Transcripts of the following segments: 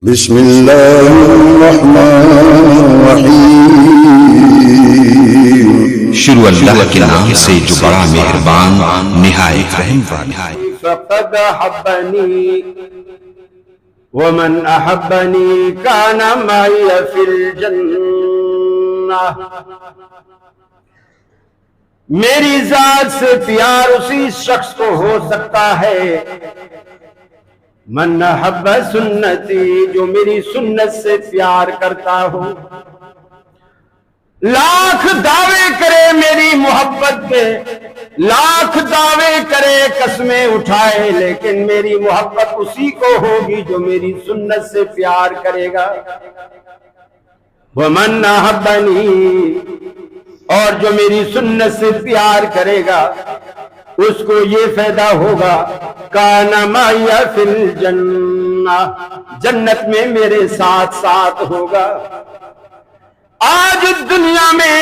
بسم اللہ الرحمن الرحیم۔ شروع اللہ کے نام سے جو بڑا مہربان نہایت رحم والا ہے۔ فقد احبنی ومن احبنی کان معی فی الجنہ۔ میری ذات سے پیار اسی شخص کو ہو سکتا ہے من احب سنتی، جو میری سنت سے پیار کرتا ہو۔ لاکھ دعوے کرے میری محبت کے، لاکھ دعوے کرے قسمیں اٹھائے، لیکن میری محبت اسی کو ہوگی جو میری سنت سے پیار کرے گا۔ ومن احبنی، اور جو میری سنت سے پیار کرے گا اس کو یہ فائدہ ہوگا کان معی فی الجنہ، جنت میں میرے ساتھ ساتھ ہوگا۔ آج دنیا میں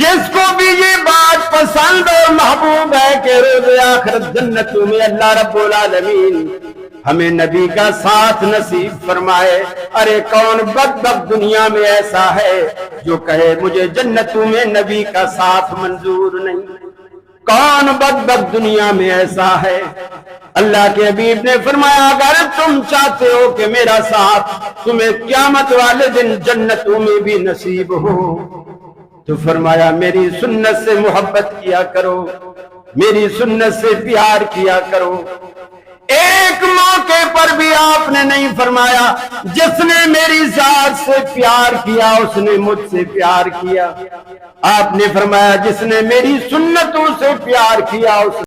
جس کو بھی یہ بات پسند اور محبوب ہے کہ روز آخرت جنتوں میں اللہ رب العالمین ہمیں نبی کا ساتھ نصیب فرمائے، ارے کون بدبخت دنیا میں ایسا ہے جو کہے مجھے جنتوں میں نبی کا ساتھ منظور نہیں؟ کون بدبخت دنیا میں ایسا ہے؟ اللہ کے حبیب نے فرمایا اگر تم چاہتے ہو کہ میرا ساتھ تمہیں قیامت والے دن جنتوں میں بھی نصیب ہو تو فرمایا میری سنت سے محبت کیا کرو، میری سنت سے پیار کیا کرو۔ ایک موقع پر بھی آپ نے نہیں فرمایا جس نے میری ذات سے پیار کیا اس نے مجھ سے پیار کیا، آپ نے فرمایا جس نے میری سنتوں سے پیار کیا اس